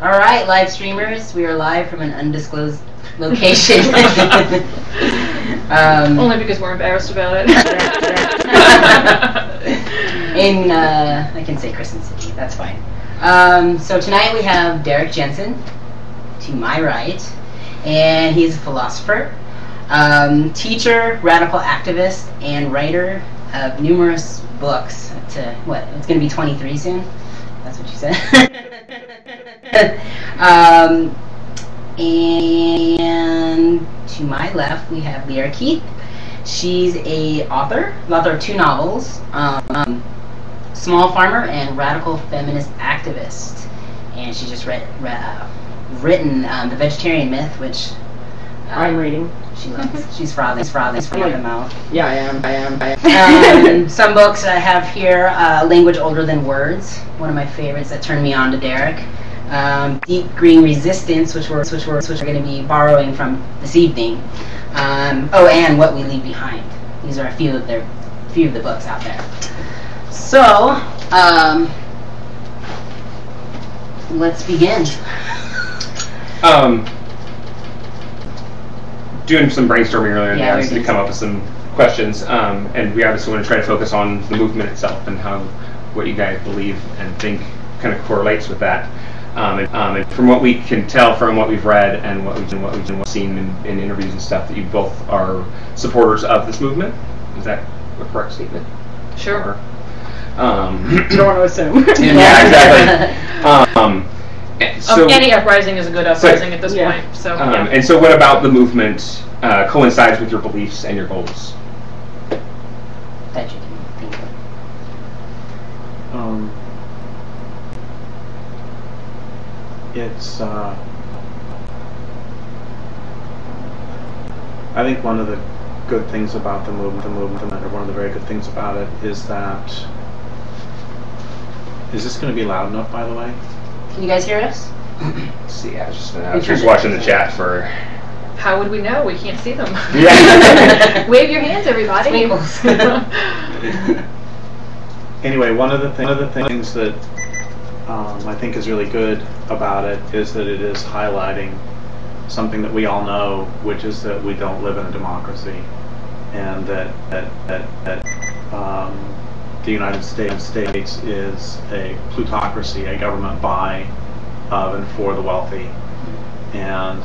All right, live streamers, we are live from an undisclosed location. Only because we're embarrassed about it. I can say Crescent City, that's fine. So tonight we have Derrick Jensen, to my right, and he's a philosopher, teacher, radical activist, and writer of numerous books. It's going to be 23 soon? That's what you said. And to my left we have Lierre Keith. She's a author of 2 novels, Small Farmer and Radical Feminist Activist, and she's just written The Vegetarian Myth, which I'm reading. She loves. She's frothing at the mouth. Yeah, I am. Some books I have here, Language Older Than Words, one of my favorites that turned me on to Derrick. Deep Green Resistance, which we're going to be borrowing from this evening. And What We Leave Behind. These are a few of the books out there. So, let's begin. Doing some brainstorming earlier to come up with some questions, and we obviously want to try to focus on the movement itself and how what you guys believe and think kind of correlates with that. And from what we can tell from what we've read and what we've seen in interviews and stuff, that you both are supporters of this movement. Is that a correct statement? Sure. You don't want to assume. Yeah, exactly. So, any uprising is a good uprising at this point. So, and so, what about the movement coincides with your beliefs and your goals? That you can think of. It's I think one of the good things about the movement, or one of the very good things about it, is that. Is this going to be loud enough, by the way? Can you guys hear us? Let's see, I was just watching the chat for. How would we know? We can't see them. Yeah. Wave your hands, everybody. Anyway, one of the things that I think is really good about it is that it is highlighting something that we all know, which is that we don't live in a democracy, and that the United States is a plutocracy, a government by, of, and for the wealthy. And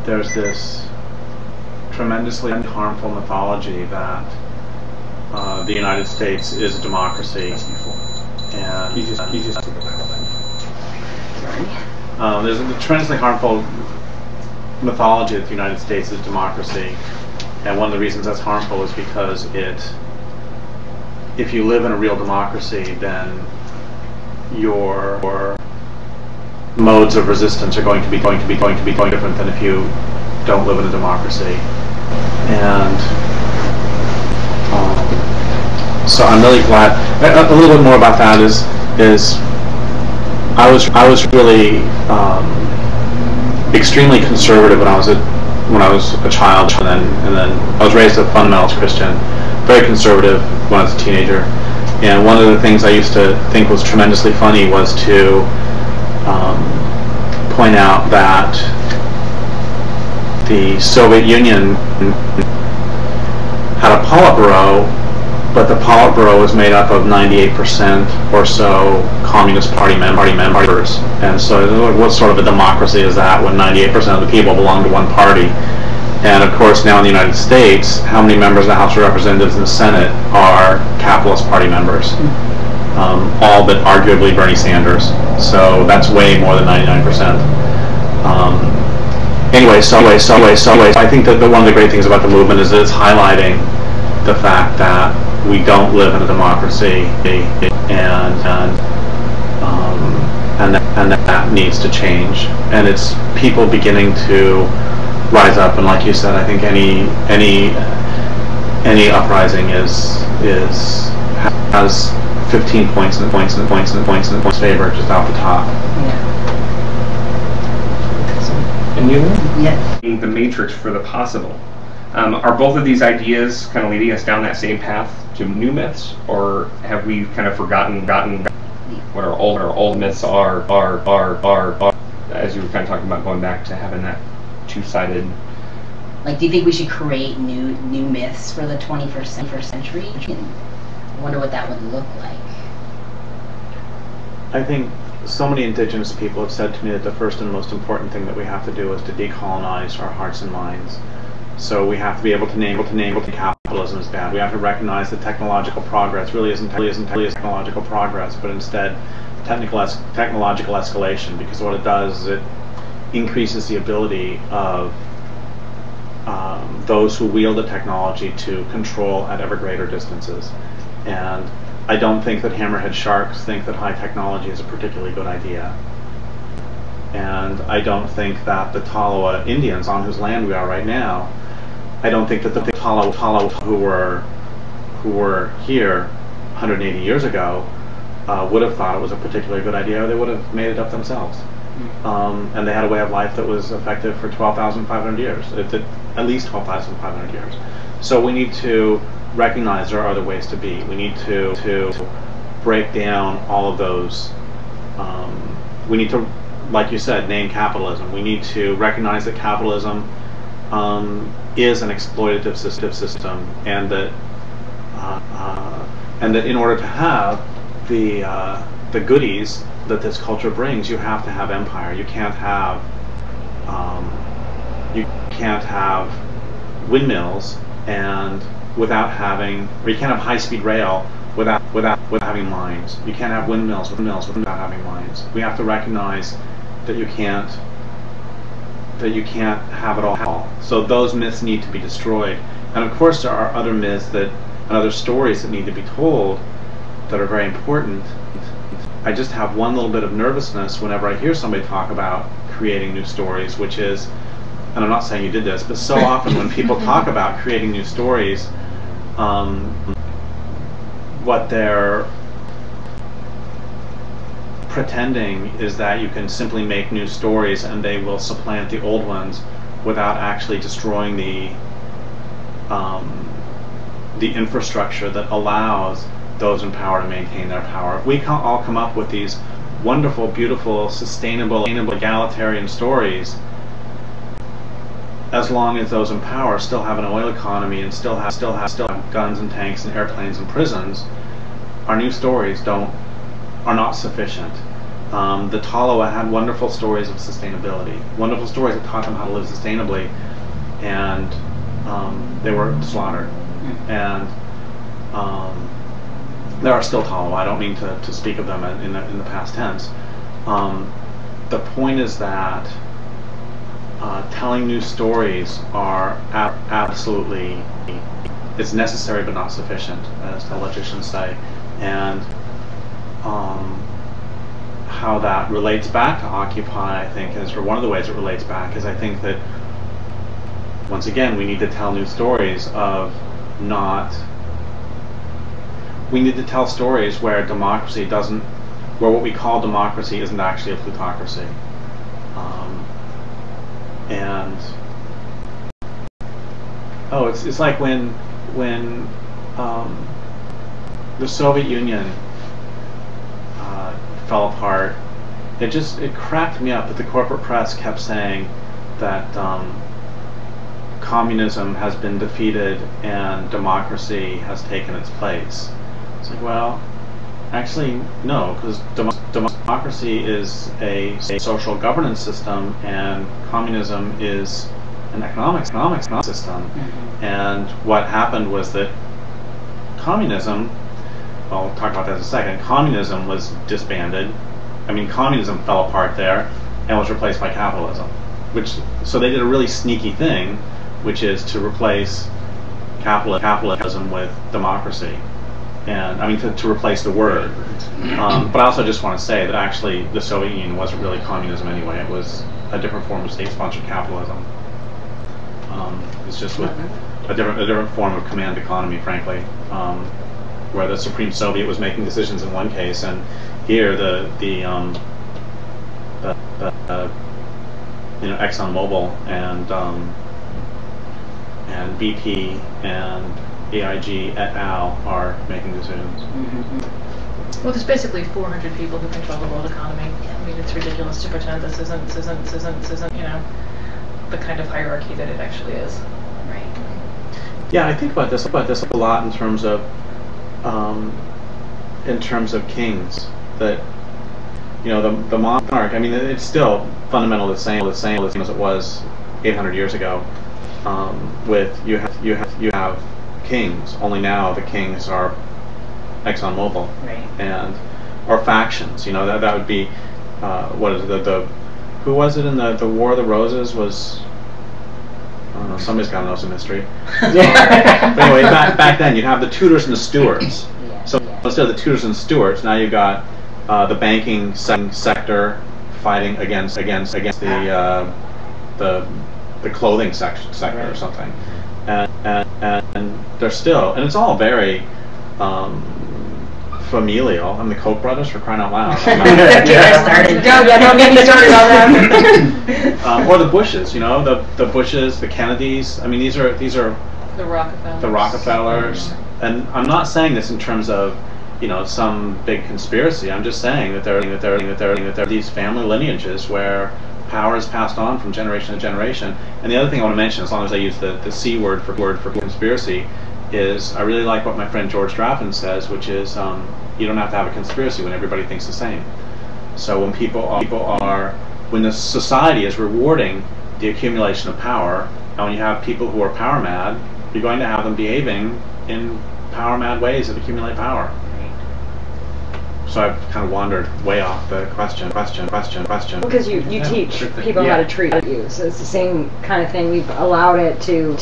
there's this tremendously harmful mythology that the United States is a democracy. And there's a tremendously harmful mythology that the United States is democracy. And one of the reasons that's harmful is because if you live in a real democracy, then your modes of resistance are going to be different than if you don't live in a democracy. And so I'm really glad. A little bit more about that is I was really extremely conservative when I was a child, and then I was raised a fundamentalist Christian. Very conservative when I was a teenager, and one of the things I used to think was tremendously funny was to point out that the Soviet Union had a Politburo, but the Politburo was made up of 98% or so Communist Party members, and so what sort of a democracy is that when 98% of the people belong to one party? And of course, now in the United States, how many members of the House of Representatives and the Senate are Capitalist Party members? All but arguably Bernie Sanders. So that's way more than 99%. Anyway, so I think that one of the great things about the movement is that it's highlighting the fact that we don't live in a democracy, and that needs to change. And it's people beginning to rise up, and like you said, I think any uprising has 15 points favor just off the top. Yeah. And you? Yeah. The matrix for the possible. Are both of these ideas kind of leading us down that same path to new myths, or have we kind of forgotten what our old myths are, as you were kind of talking about, going back to having that two-sided. Like, do you think we should create new myths for the 21st century? I wonder what that would look like. I think so many indigenous people have said to me that the first and most important thing that we have to do is to decolonize our hearts and minds. So we have to be able to name capitalism is bad. We have to recognize that technological progress really isn't technological progress, but instead technological escalation, because what it does is it increases the ability of those who wield the technology to control at ever greater distances. And I don't think that hammerhead sharks think that high technology is a particularly good idea. And I don't think that the Tolowa Indians, on whose land we are right now, I don't think that the Tolowa who were here 180 years ago would have thought it was a particularly good idea, or they would have made it up themselves. And they had a way of life that was effective for 12,500 years, at least 12,500 years. So we need to recognize there are other ways to be. We need to break down all of those. We need to, like you said, name capitalism. We need to recognize that capitalism is an exploitative system, and that in order to have the goodies that this culture brings, you have to have empire. You can't have windmills and without having, or you can't have high-speed rail without having mines. You can't have windmills without having mines. We have to recognize that you can't have it all. So those myths need to be destroyed. And of course there are other myths and other stories that need to be told that are very important. I just have one little bit of nervousness whenever I hear somebody talk about creating new stories, which is, and I'm not saying you did this, but so often when people talk about creating new stories, what they're pretending is that you can simply make new stories and they will supplant the old ones without actually destroying the infrastructure that allows those in power to maintain their power. If we can all come up with these wonderful, beautiful, sustainable, egalitarian stories, as long as those in power still have an oil economy and still have guns and tanks and airplanes and prisons, our new stories are not sufficient. The Tolowa had wonderful stories of sustainability, wonderful stories that taught them how to live sustainably, and they were slaughtered. And there are still Tolowa. I don't mean to speak of them in the past tense. The point is that telling new stories are absolutely, it's necessary but not sufficient, as the logicians say. And how that relates back to Occupy, I think, or one of the ways it relates back, is I think that, once again, we need to tell new stories we need to tell stories where democracy where what we call democracy isn't actually a plutocracy. It's like when the Soviet Union fell apart, it cracked me up that the corporate press kept saying that communism has been defeated and democracy has taken its place. It's like, well, actually no, because democracy is a social governance system and communism is an economic system. And what happened was that communism, well, we'll talk about that in a second, communism was disbanded. I mean, communism fell apart there and was replaced by capitalism. So they did a really sneaky thing, which is to replace capitalism with democracy. And I mean, to replace the word. But I also just want to say that actually the Soviet Union wasn't really communism anyway. It was a different form of state-sponsored capitalism. It's just with a different form of command economy, frankly, where the Supreme Soviet was making decisions in one case, and here the ExxonMobil and BP and AIG et al. Are making decisions. Well, there's basically 400 people who control the world economy. I mean, it's ridiculous to pretend this isn't, you know, the kind of hierarchy that it actually is. Right. Yeah, I think about this a lot in terms of kings. That, you know, the monarch. I mean, it's still fundamentally the same as it was 800 years ago. With you have kings. Only now the kings are ExxonMobil, Right. and or factions. You know, that would be what is it, the who was it in the War of the Roses was. I don't know, somebody's got to know some history. But anyway, back then you'd have the Tudors and the Stuarts. Yeah. So instead of the Tudors and the Stuarts, now you've got the banking sector fighting against the clothing sector or something, and they're still, and it's all very familial. I mean, the Koch brothers, for crying out loud. Don't get me started on them. Or the Bushes, you know, the Bushes, the Kennedys. I mean, these are The Rockefellers. the Rockefellers. And I'm not saying this in terms of, you know, some big conspiracy. I'm just saying that there are these family lineages where power is passed on from generation to generation. And the other thing I want to mention, as long as I use the C word for conspiracy, is I really like what my friend George Draffin says, which is you don't have to have a conspiracy when everybody thinks the same. So when when the society is rewarding the accumulation of power, and when you have people who are power mad, you're going to have them behaving in power mad ways that accumulate power. So I've kind of wandered way off the question. Because you teach people how to treat you, so it's the same kind of thing. We've allowed it to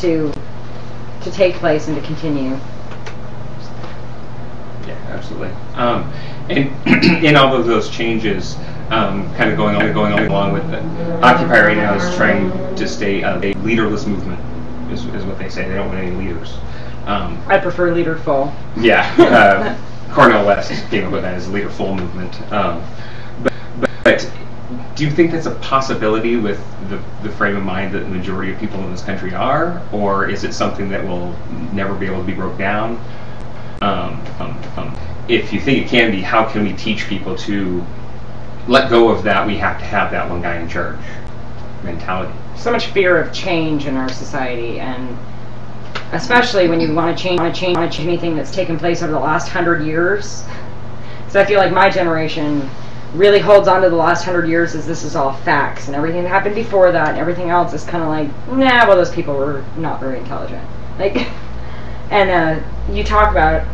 take place and to continue. Yeah, absolutely. And in all of those changes, kind of going along with it, Occupy right now is trying to stay a leaderless movement, is what they say. They don't want any leaders. I prefer leaderful. Yeah, Cornel West came up with that as a leaderful movement. But do you think that's a possibility with the frame of mind that the majority of people in this country are, or is it something that will never be able to be broke down? If you think it can be, how can we teach people to let go of that we have to have that one guy in charge mentality? So much fear of change in our society, and especially when you want to change anything that's taken place over the last 100 years. So I feel like my generation really holds on to the last 100 years as this is all facts, and everything that happened before that and everything else is kind of like, nah, well, those people were not very intelligent. Like, and you talk about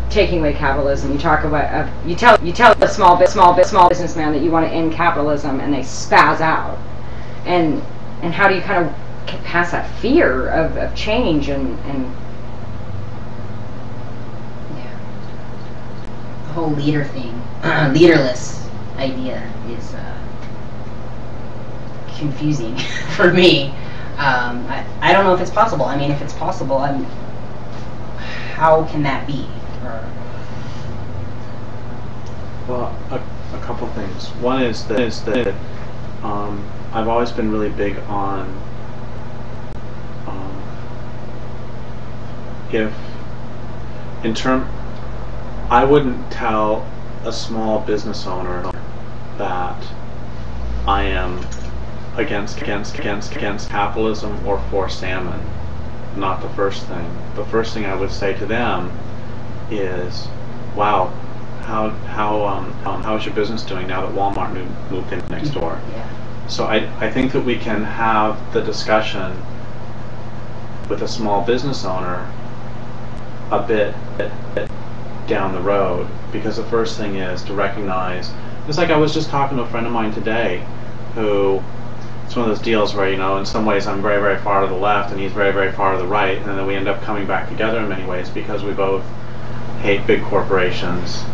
taking away capitalism. You talk about you tell a small businessman that you want to end capitalism, and they spaz out. And how do you kind of get past that fear of change and Yeah. The whole leader thing, leaderless idea is confusing for me. I don't know if it's possible. I mean, if it's possible, how can that be? Well, a couple things. One is that I've always been really big on I wouldn't tell a small business owner that I am against capitalism or for salmon. Not the first thing. The first thing I would say to them is, wow, how is your business doing now that Walmart moved in next door? Yeah. So I think that we can have the discussion with a small business owner a bit down the road, because the first thing is to recognize, it's like I was just talking to a friend of mine today who, it's one of those deals where, you know, in some ways I'm very, very far to the left and he's very, very far to the right, and then we end up coming back together in many ways because we both hate big corporations